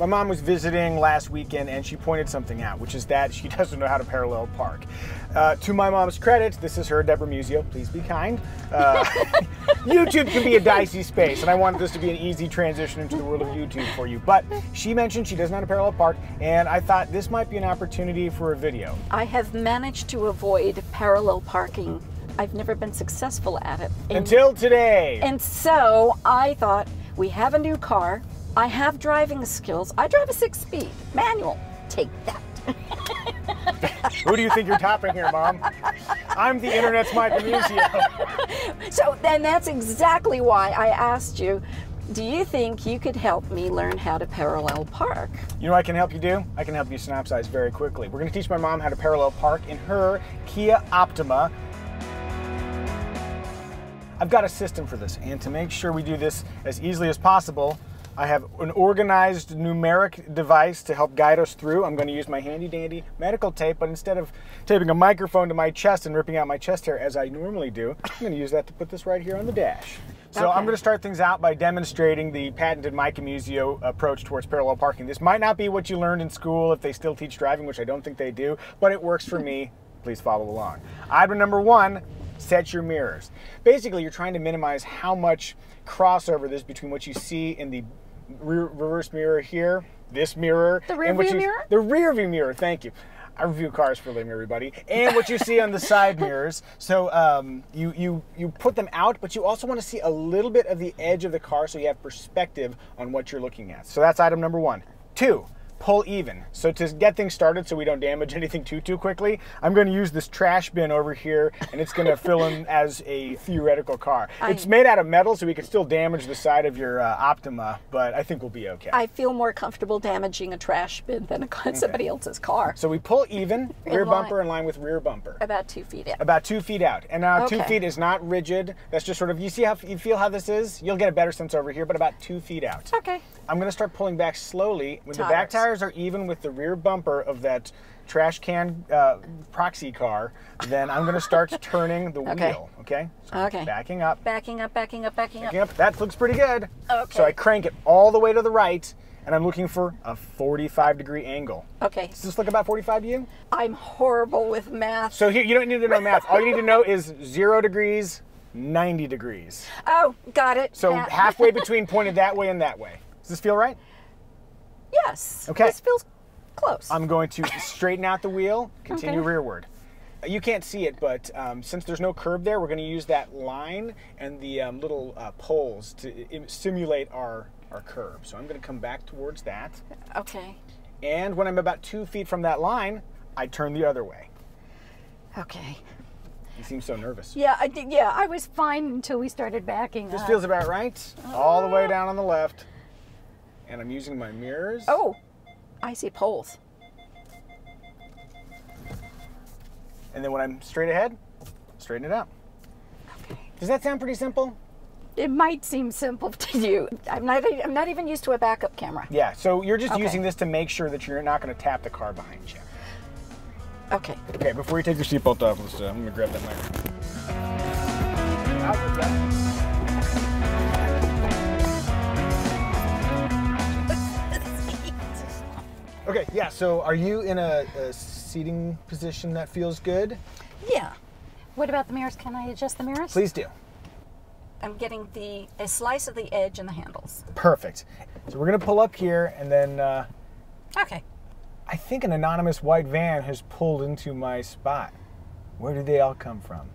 My mom was visiting last weekend and she pointed something out, which is that she doesn't know how to parallel park. To my mom's credit, this is her, Deborah Muzio, please be kind. YouTube can be a dicey space, and I wanted this to be an easy transition into the world of YouTube for you. But she mentioned she doesn't know how to parallel park, and I thought this might be an opportunity for a video. I have managed to avoid parallel parking. I've never been successful at it. Until today. And so I thought, we have a new car. I have driving skills. I drive a 6-speed manual. Take that. Who do you think you're topping here, Mom? I'm the internet's Micah Muzio. So then that's exactly why I asked you, do you think you could help me learn how to parallel park? You know what I can help you do? I can help you synopsize very quickly. We're going to teach my mom how to parallel park in her Kia Optima. I've got a system for this, and to make sure we do this as easily as possible, I have an organized numeric device to help guide us through. I'm going to use my handy dandy medical tape, but instead of taping a microphone to my chest and ripping out my chest hair as I normally do, I'm going to use that to put this right here on the dash. So I'm going to start things out by demonstrating the patented Micah Muzio approach towards parallel parking. This might not be what you learned in school if they still teach driving, which I don't think they do, but it works for me. Please follow along. Item number 1, set your mirrors. Basically, you're trying to minimize how much crossover there's between what you see in the reverse mirror here, this mirror, the rear view mirror? The rear view mirror, thank you. I review cars for a living, everybody. And what you see on the side mirrors. So you put them out, but you also want to see a little bit of the edge of the car so you have perspective on what you're looking at. So that's item number 1. 2, pull even. So to get things started so we don't damage anything too quickly, I'm going to use this trash bin over here, and it's going to fill in as a theoretical car. It's made out of metal, so we can still damage the side of your Optima, but I think we'll be okay. I feel more comfortable damaging a trash bin than somebody else's car. So we pull even, rear bumper in line with rear bumper. About 2 feet out. About 2 feet out. And now 2 feet is not rigid. That's just sort of, you feel how this is? You'll get a better sense over here, but about 2 feet out. Okay. I'm going to start pulling back slowly. When the back tires are even with the rear bumper of that trash can proxy car, then I'm going to start turning the wheel. Okay? So backing up. Backing up, backing up, backing up. Backing up. That looks pretty good. Okay. So I crank it all the way to the right, and I'm looking for a 45-degree angle. Okay. Does this look about 45 to you? I'm horrible with math. So here, you don't need to know math. All you need to know is 0 degrees, 90 degrees. Oh, got it. So halfway between pointed that way and that way. Does this feel right? Yes. Okay. This feels close. I'm going to straighten out the wheel, continue rearward. You can't see it, but since there's no curb there, we're going to use that line and the little poles to simulate our curve. So I'm going to come back towards that. Okay. And when I'm about 2 feet from that line, I turn the other way. Okay. You seem so nervous. Yeah, I was fine until we started backing This up. feels about right. All the way down on the left. And I'm using my mirrors. Oh, I see poles. And then when I'm straight ahead, straighten it out. Okay. Does that sound pretty simple? It might seem simple to you. I'm not even used to a backup camera. Yeah, so you're just using this to make sure that you're not going to tap the car behind you. Okay. Okay, before you take your seatbelt off, I'm going to grab that microphone. Okay, yeah, so are you in a seating position that feels good? Yeah. What about the mirrors? Can I adjust the mirrors? Please do. I'm getting a slice of the edge and the handles. Perfect. So we're going to pull up here, and then Okay. I think an anonymous white van has pulled into my spot. Where did they all come from?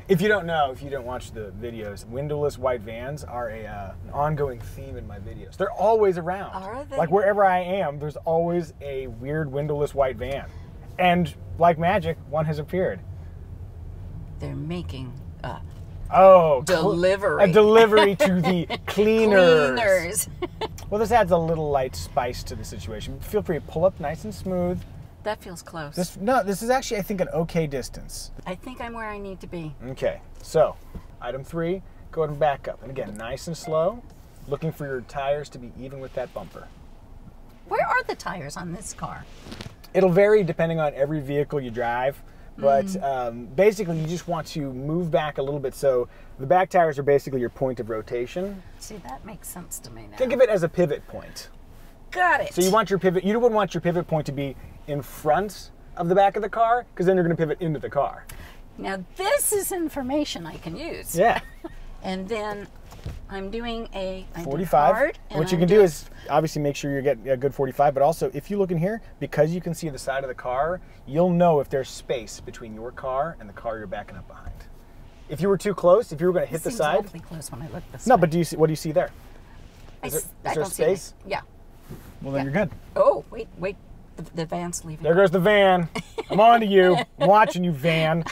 If you don't know, if you don't watch the videos, windowless white vans are an ongoing theme in my videos. They're always around. Are they? Like wherever I am, there's always a weird windowless white van. And like magic, one has appeared. They're making a delivery. A delivery to the cleaners. Well, this adds a little light spice to the situation. Feel free to pull up nice and smooth. That feels close. This is actually, I think, an okay distance. I think I'm where I need to be. Okay, so item 3, go ahead and back up. And again, nice and slow, looking for your tires to be even with that bumper. Where are the tires on this car? It'll vary depending on every vehicle you drive, but basically you just want to move back a little bit. So the back tires are basically your point of rotation. See, that makes sense to me now. Think of it as a pivot point. Got it. So you want your pivot, you wouldn't want your pivot point to be in front of the back of the car, because then you're going to pivot into the car. Now this is information I can use. Yeah. And then I'm doing a 45. What you can do is obviously make sure you get a good 45, but also if you look in here, because you can see the side of the car, you'll know if there's space between your car and the car you're backing up behind. If you were too close, if you were going to hit the side. Awfully close when I look this No, way. but do you see, what do you see there? I Is there don't space? See yeah. Well, then you're good. Oh, wait. The van's leaving. There goes the van. I'm on to you. I'm watching you, van.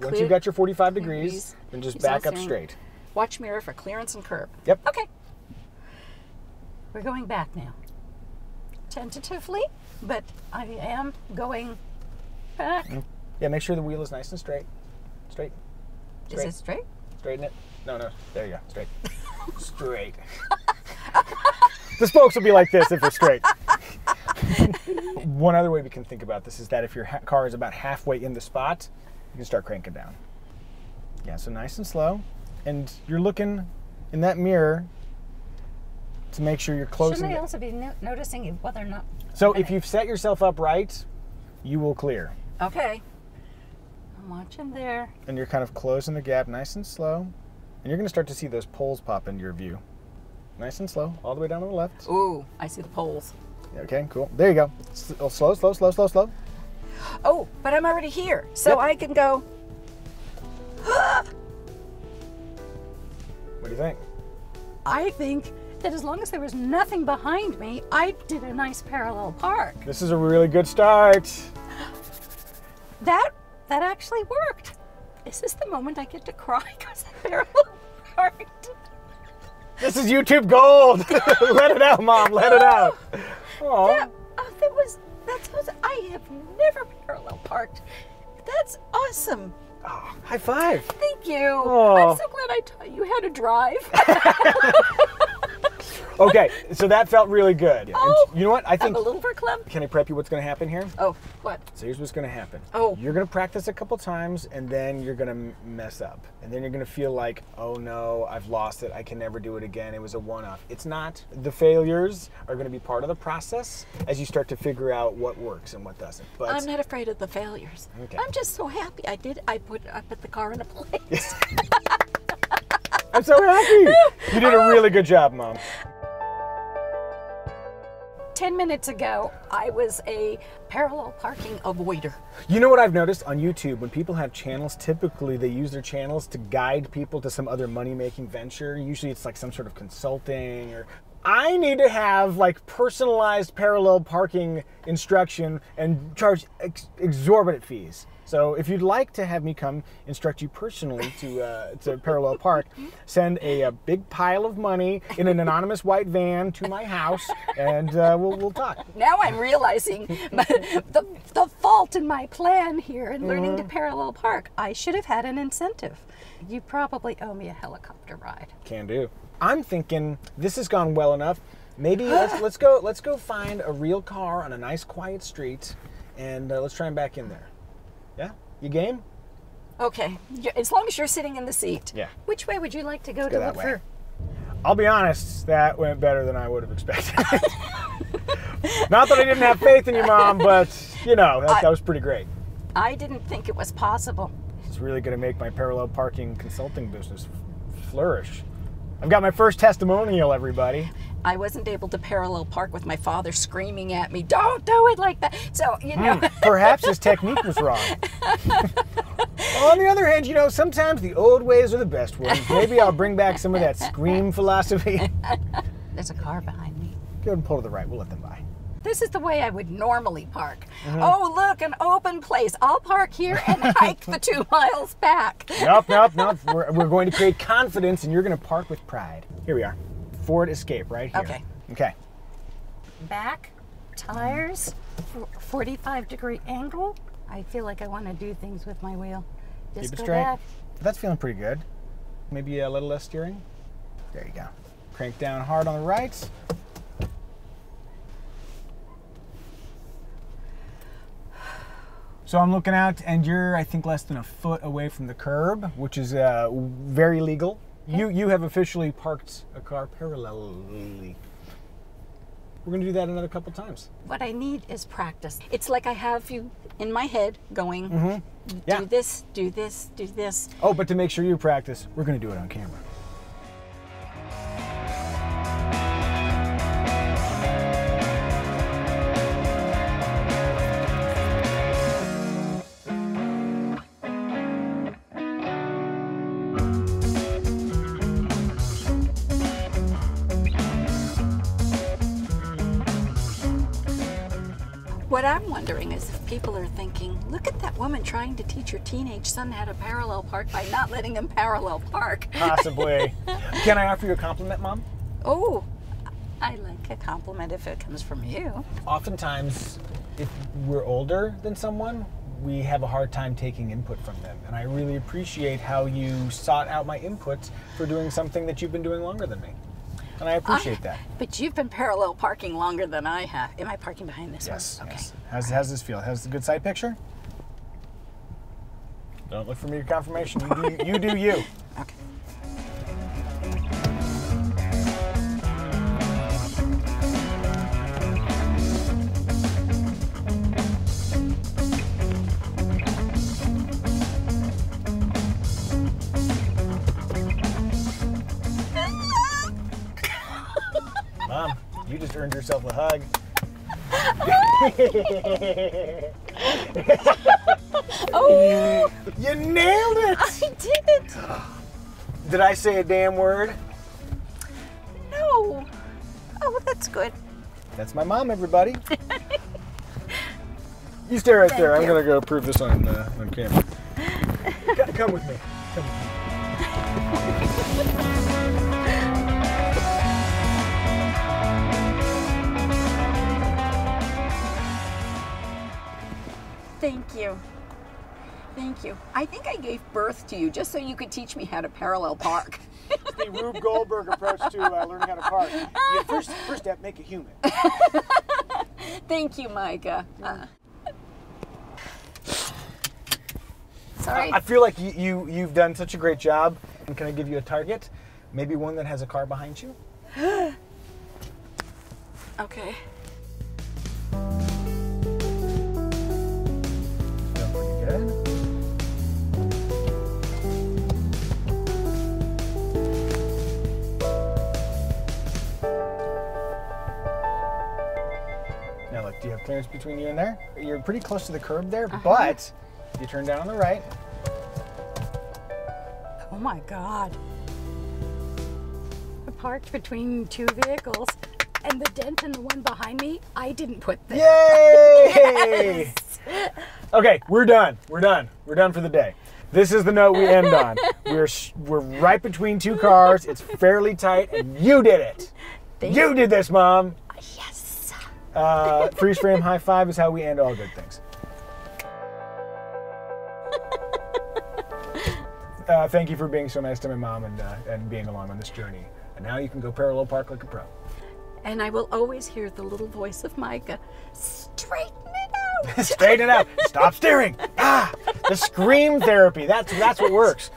Once you've got your 45 degrees, then just back up straight. Watch mirror for clearance and curb. Yep. Okay. We're going back now. Tentatively, but I am going back. Yeah, make sure the wheel is nice and straight. Straight. Is it straight? Straighten it. No, there you go. Straight. Straight. The spokes will be like this if they're straight. One other way we can think about this is that if your car is about halfway in the spot, you can start cranking down. Yeah, so nice and slow. And you're looking in that mirror to make sure you're closing. Shouldn't I also be noticing whether or not... So if you've set yourself up right, you will clear. Okay. I'm watching there. And you're kind of closing the gap nice and slow. And you're going to start to see those poles pop into your view. Nice and slow, all the way down on the left. Ooh, I see the poles. Okay, cool. There you go. Slow, slow, slow, slow, slow. Oh, but I'm already here, so I can go... What do you think? I think that as long as there was nothing behind me, I did a nice parallel park. This is a really good start. That actually worked. Is this the moment I get to cry because I parallel parked? This is YouTube gold. Let it out, Mom. Let it out. That's awesome. I have never parallel parked. That's awesome. Oh, high five. Thank you. Oh. I'm so glad I taught you how to drive. Okay, so that felt really good. Oh, and you know what? I think. I'm a little verklempt. Can I prep you what's going to happen here? Oh, what? So here's what's going to happen. Oh. You're going to practice a couple times, and then you're going to mess up. And then you're going to feel like, oh no, I've lost it. I can never do it again. It was a one-off. It's not. The failures are going to be part of the process as you start to figure out what works and what doesn't. But I'm not afraid of the failures. Okay. I'm just so happy I put the car in a place. I'm so happy. You did a really good job, Mom. 10 minutes ago, I was a parallel parking avoider. You know what I've noticed on YouTube? When people have channels, typically they use their channels to guide people to some other money-making venture. Usually it's like some sort of consulting or... I need to have like personalized parallel parking instruction and charge exorbitant fees. So if you'd like to have me come instruct you personally to parallel park, send a big pile of money in an anonymous white van to my house, and we'll talk. Now I'm realizing the fault in my plan here in learning to parallel park. I should have had an incentive. You probably owe me a helicopter ride. Can do. I'm thinking this has gone well enough. Maybe let's go find a real car on a nice quiet street, and let's try and back in there. Yeah? You game? Okay. As long as you're sitting in the seat. Yeah. Which way would you like to go to that look way. for? I'll be honest, that went better than I would have expected. Not that I didn't have faith in you, Mom, but, you know, that was pretty great. I didn't think it was possible. It's really going to make my parallel parking consulting business flourish. I've got my first testimonial, everybody. I wasn't able to parallel park with my father screaming at me, "Don't do it like that." So, you know. Perhaps his technique was wrong. On the other hand, you know, sometimes the old ways are the best ones. Maybe I'll bring back some of that scream philosophy. There's a car behind me. Go ahead and pull to the right. We'll let them by. This is the way I would normally park. Oh, look, an open place. I'll park here and hike the 2 miles back. Nope. We're going to create confidence, and you're going to park with pride. Here we are. Ford Escape right here. Okay. Back, tires, 45-degree angle. I feel like I want to do things with my wheel. Just Keep it go straight. back. That's feeling pretty good. Maybe a little less steering. There you go. Crank down hard on the right. So I'm looking out, and you're, I think, less than a foot away from the curb, which is very legal. You have officially parked a car parallelly. we're going to do that another couple times. What I need is practice. It's like I have you in my head going, Yeah. do this, do this, do this. Oh, but to make sure you practice, we're going to do it on camera. What I'm wondering is if people are thinking, look at that woman trying to teach her teenage son how to parallel park by not letting him parallel park. Possibly. Can I offer you a compliment, Mom? Oh, I like a compliment if it comes from you. Oftentimes, if we're older than someone, we have a hard time taking input from them. And I really appreciate how you sought out my input for doing something that you've been doing longer than me. And I appreciate that. But you've been parallel parking longer than I have. Am I parking behind this Yes. one? Okay. Yes. How's this feel? How's the good side picture? Don't look for me for confirmation. You do you. Okay. Mom, you just earned yourself a hug. Oh, You nailed it! I did it. Did I say a damn word? No. Oh, that's good. That's my mom, everybody. You stay right there. I'm you. gonna go prove this on camera. Come with me. Come with me. Thank you. Thank you. I think I gave birth to you just so you could teach me how to parallel park. The Rube Goldberg approach to learning how to park. First step, make a human. Thank you, Micah. Sorry. I feel like you've done such a great job. And can I give you a target? Maybe one that has a car behind you? Okay. Doing pretty good. Now look, do you have clearance between you and there? You're pretty close to the curb there, but you turn down on the right. Oh my God. I parked between two vehicles, and the dent in the one behind me, I didn't put there. Yay! Okay, we're done. We're done. We're done for the day. This is the note we end on. We're right between two cars. It's fairly tight, and you did it. You did this, Mom. Yes. Freeze frame high five is how we end all good things. Thank you for being so nice to my mom and being along on this journey. And now you can go parallel park like a pro. And I will always hear the little voice of Micah. Straighten it out. Straighten it out. Stop steering. The scream therapy. That's what works.